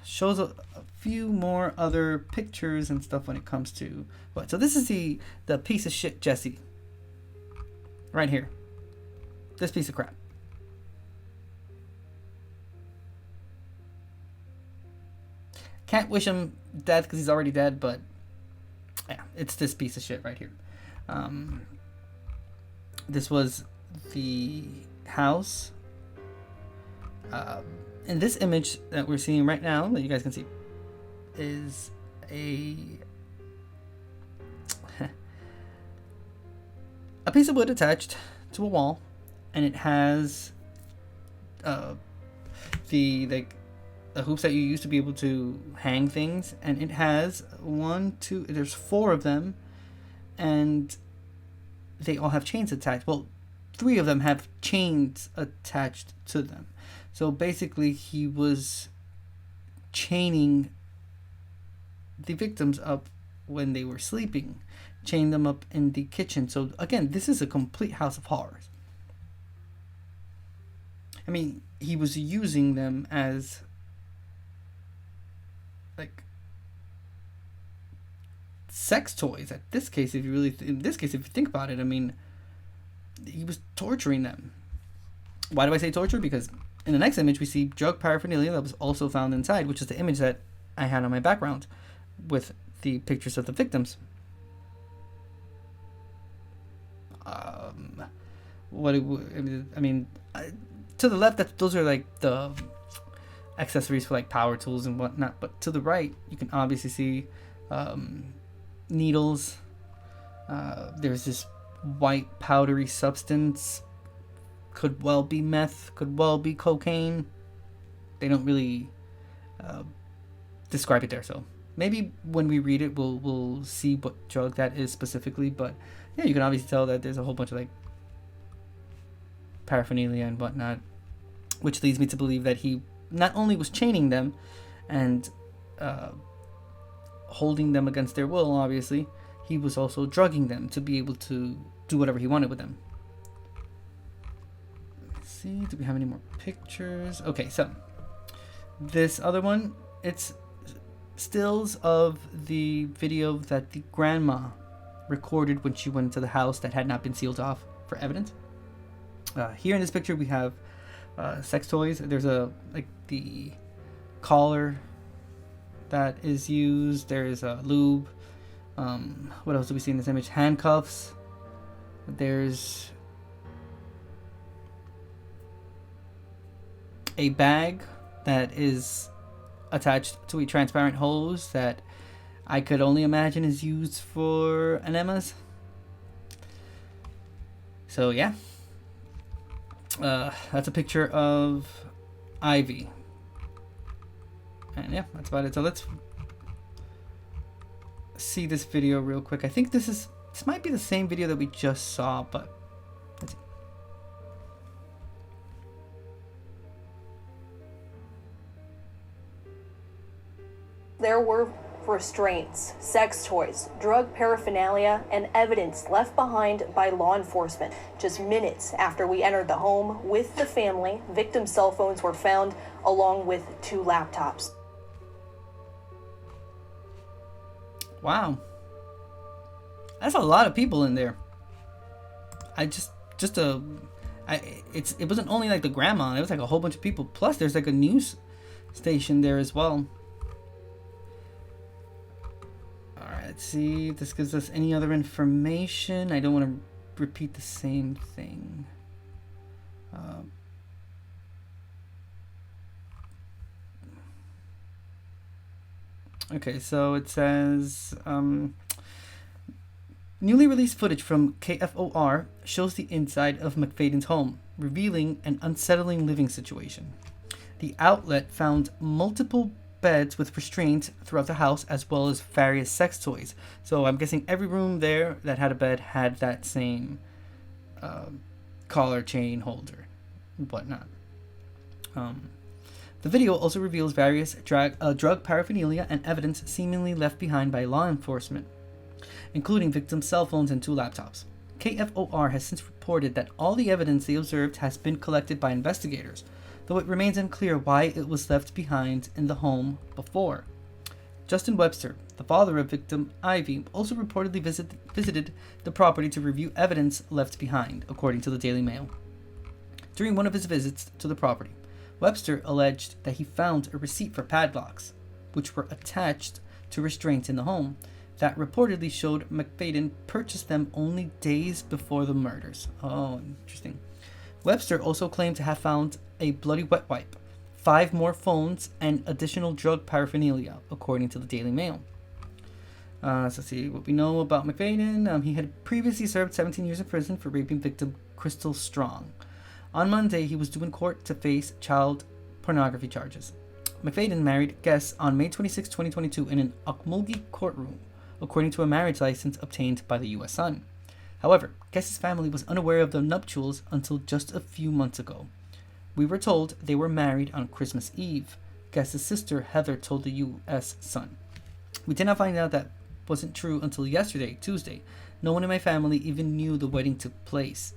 Shows a few more other pictures and stuff when it comes to what. So this is the piece of shit Jesse. Right here. This piece of crap. Can't wish him death because he's already dead, but yeah, it's this piece of shit right here. This was the house. And this image that we're seeing right now, that you guys can see, is a piece of wood attached to a wall, and it has the hoops that you use to be able to hang things, and it has there's 4 of them, and they all have chains attached. Well, 3 of them have chains attached to them. So basically, he was chaining the victims up when they were sleeping, chained them up in the kitchen. So again, this is a complete house of horrors. I mean, he was using them as like sex toys. In this case, if you think about it, I mean, he was torturing them. Why do I say torture? Because in the next image, we see drug paraphernalia that was also found inside, which is the image that I had on my background with the pictures of the victims. To the left, those are like the accessories for like power tools and whatnot. But to the right, you can obviously see needles. There's this white powdery substance. Could well be meth, could well be cocaine. They don't really describe it there, so maybe when we read it we'll see what drug that is specifically. But yeah, you can obviously tell that there's a whole bunch of like paraphernalia and whatnot, which leads me to believe that he not only was chaining them and holding them against their will, obviously, he was also drugging them to be able to do whatever he wanted with them. See, do we have any more pictures? Okay, so this other one, it's stills of the video that the grandma recorded when she went into the house that had not been sealed off for evidence. Here in this picture we have sex toys. There's the collar that is used. There's a lube. What else do we see in this image? Handcuffs. There's a bag that is attached to a transparent hose that I could only imagine is used for enemas. So yeah, that's a picture of Ivy, and yeah, that's about it. So let's see this video real quick. I think this might be the same video that we just saw, but let's see. There were restraints, sex toys, drug paraphernalia, and evidence left behind by law enforcement. Just minutes after we entered the home with the family, victims' cell phones were found along with 2 laptops. Wow. That's a lot of people in there. It wasn't only like the grandma, it was like a whole bunch of people. Plus there's like a news station there as well. Let's see if this gives us any other information. I don't want to repeat the same thing. Okay, so it says newly released footage from KFOR shows the inside of McFadden's home, revealing an unsettling living situation. The outlet found multiple beds with restraints throughout the house, as well as various sex toys. So I'm guessing every room there that had a bed had that same collar, chain, holder, and whatnot. The video also reveals various drug paraphernalia and evidence seemingly left behind by law enforcement, including victims' cell phones and 2 laptops. KFOR has since reported that all the evidence they observed has been collected by investigators. though it remains unclear why it was left behind in the home before. Justin Webster, the father of victim Ivy, also reportedly visited the property to review evidence left behind, according to the Daily Mail. During one of his visits to the property, Webster alleged that he found a receipt for padlocks, which were attached to restraints in the home, that reportedly showed McFadden purchased them only days before the murders. Oh, interesting. Webster also claimed to have found a bloody wet wipe, 5 more phones, and additional drug paraphernalia, according to the Daily Mail. So let's see what we know about McFadden. He had previously served 17 years in prison for raping victim Crystal Strong. On Monday, he was due in court to face child pornography charges. McFadden married Guess on May 26, 2022 in an Okmulgee courtroom, according to a marriage license obtained by the U.S. Sun. However, Guess's family was unaware of the nuptials until just a few months ago. We were told they were married on Christmas Eve, Guess's sister Heather told the U.S. Sun. We did not find out that wasn't true until yesterday, Tuesday. No one in my family even knew the wedding took place.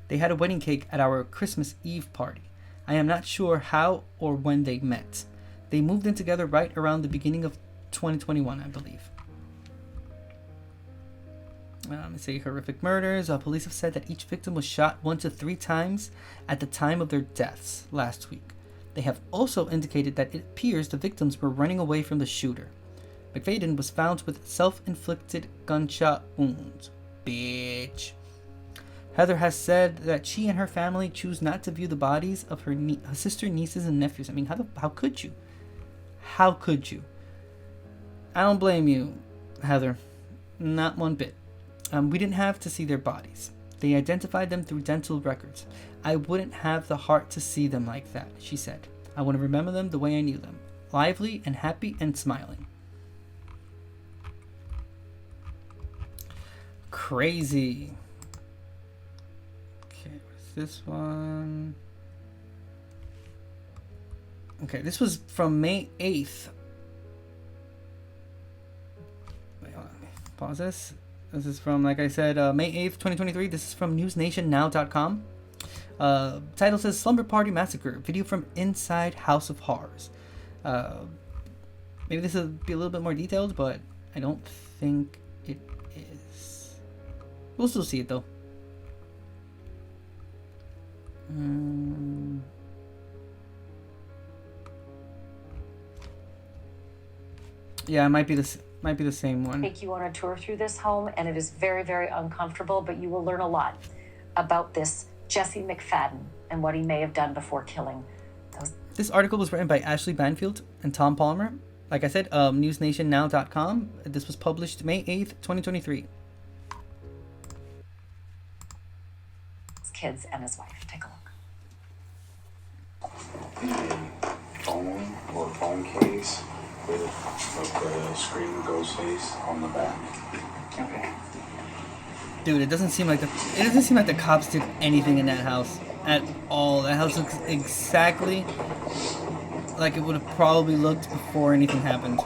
They had a wedding cake at our Christmas Eve party. I am not sure how or when they met. They moved in together right around the beginning of 2021, I believe. Let's say horrific murders. Police have said that each victim was shot 1 to 3 times at the time of their deaths last week. They have also indicated that it appears the victims were running away from the shooter. McFadden was found with self-inflicted gunshot wounds. Bitch. Heather has said that she and her family choose not to view the bodies of her sister, nieces, and nephews. I mean, how could you? How could you? I don't blame you, Heather. Not one bit. We didn't have to see their bodies. They identified them through dental records. I wouldn't have the heart to see them like that, she said. I want to remember them the way I knew them. Lively and happy and smiling. Crazy. Okay, what's this one? Okay, this was from May 8th. Wait, hold on. Let me pause this. This is from, like I said, May 8th, 2023. This is from newsnationnow.com. Title says Slumber Party Massacre. Video from inside House of Horrors. Maybe this will be a little bit more detailed, but I don't think it is. We'll still see it, though. Yeah, it might be the same one. Take you on a tour through this home, and it is very, very uncomfortable, but you will learn a lot about this Jesse McFadden and what he may have done before killing those. This article was written by Ashley Banfield and Tom Palmer. Like I said, newsnationnow.com. This was published May 8th, 2023. His kids and his wife. Take a look. Phone or phone case with the screaming ghost face on the back. Okay. Dude, it doesn't seem like the cops did anything in that house at all. That house looks exactly like it would have probably looked before anything happened.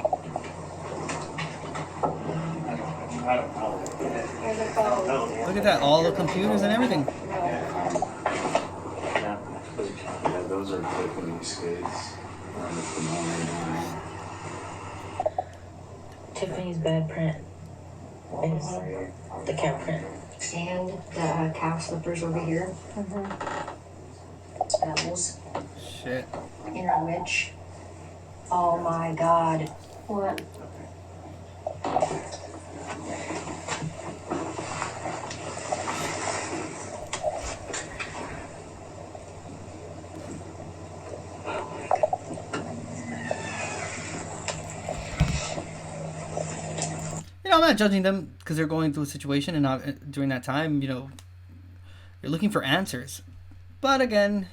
Look at that, all the computers and everything. Yeah, those are Tiffany skates. Tiffany's bad print is the cow print. And the cow slippers over here. Smells. Shit. In our witch. Oh my god. What? I'm not judging them because they're going through a situation and not during that time, you're looking for answers. But again,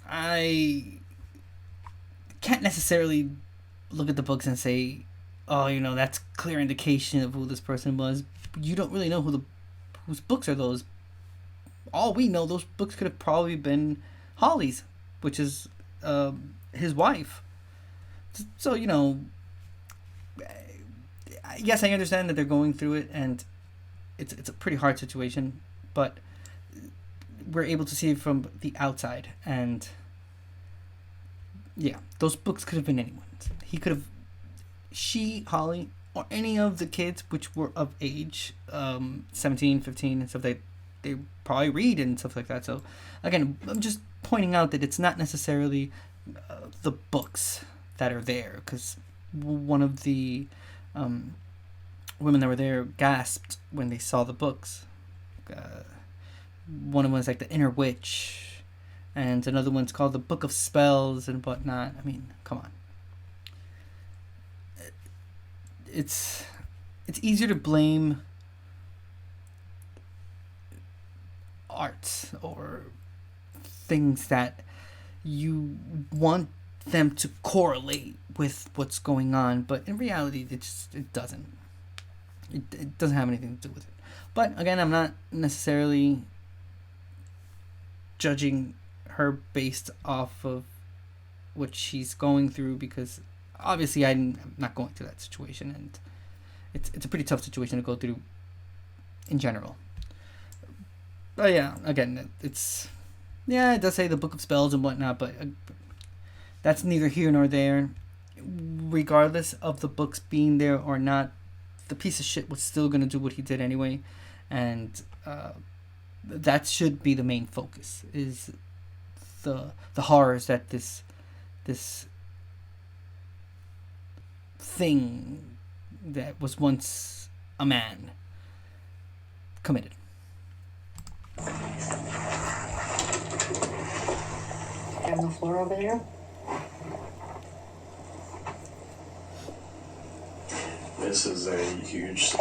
I can't necessarily look at the books and say, oh, that's clear indication of who this person was. You don't really know whose books are those. All we know, those books could have probably been Holly's, which is his wife. So, yes, I understand that they're going through it, and it's a pretty hard situation, but we're able to see it from the outside, and yeah, those books could have been anyone's. He could have, she, Holly, or any of the kids which were of age, 17, 15, and stuff, they probably read and stuff like that. So again, I'm just pointing out that it's not necessarily the books that are there, because one of the women that were there gasped when they saw the books. One of them was like the Inner Witch, and another one's called the Book of Spells and whatnot. I mean, come on. It's easier to blame art or things that you want them to correlate with what's going on, but in reality it doesn't. It doesn't have anything to do with it. But again, I'm not necessarily judging her based off of what she's going through, because obviously I'm not going through that situation, and it's a pretty tough situation to go through in general. But yeah, again, it does say the Book of Spells and whatnot, but that's neither here nor there. Regardless of the books being there or not, the piece of shit was still going to do what he did anyway, and that should be the main focus, is the horrors that this thing that was once a man committed. On the floor over there? This is a huge.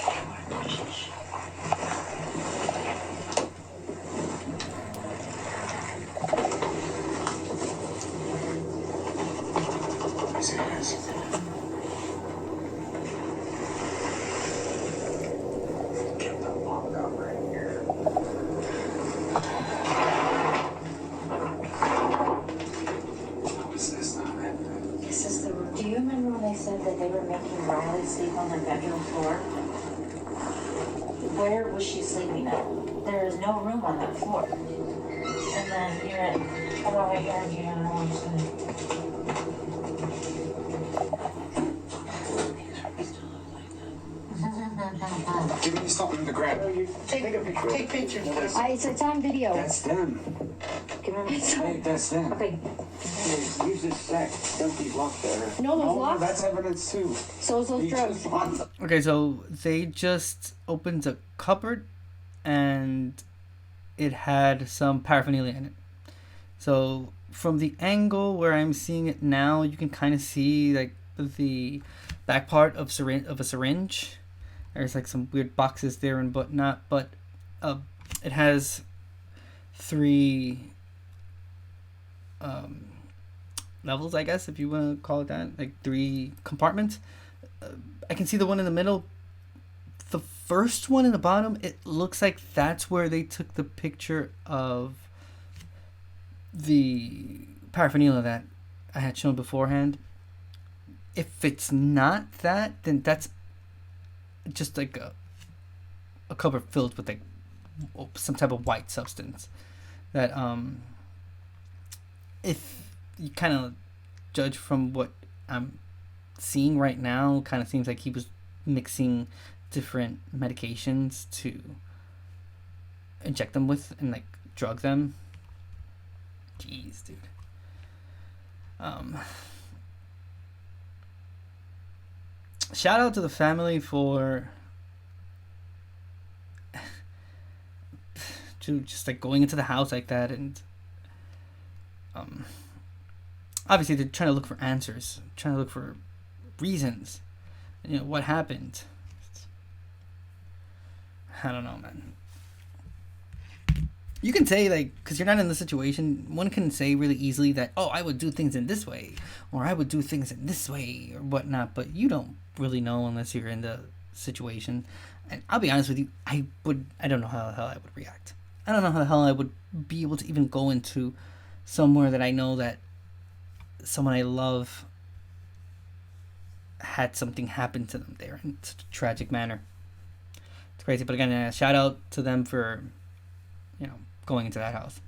See guys. Get the fuck out right here. How is this not happening? This is the room. Do you remember when they said that they were making Riley sleep on their bedroom floor? Where was she sleeping at? There is no room on that floor. And then you're at, oh, wait, you're here, I don't know what I'm saying. Give me something to grab. Take pictures. It's on video. That's them. Give me Hey, that's them. Okay. Hey, use this sack. Don't be locked there. No, those locks? That's evidence too. So is those He drugs. just wants them. Okay, so they just opened a cupboard and it had some paraphernalia in it. So from the angle where I'm seeing it now, you can kind of see like the back part of a syringe. There's like some weird boxes there and whatnot, but it has 3 levels, I guess, if you want to call it that, like 3 compartments. I can see the one in the middle. The first one in the bottom, it looks like that's where they took the picture of the paraphernalia that I had shown beforehand. If it's not that, then that's just like a cupboard filled with like some type of white substance that if you kind of judge from what I'm seeing right now, kind of seems like he was mixing different medications to inject them with and like drug them. Jeez, dude. Shout out to the family for just like going into the house like that, and obviously they're trying to look for answers, trying to look for reasons, you know, what happened. I don't know, man. You can say, like, because you're not in the situation, one can say really easily that, oh, I would do things in this way, or I would do things in this way, or whatnot, but you don't really know unless you're in the situation. And I'll be honest with you, I don't know how the hell I would react. I don't know how the hell I would be able to even go into somewhere that I know that someone I love had something happen to them there in such a tragic manner. It's crazy, but again, shout out to them for, you know, going into that house.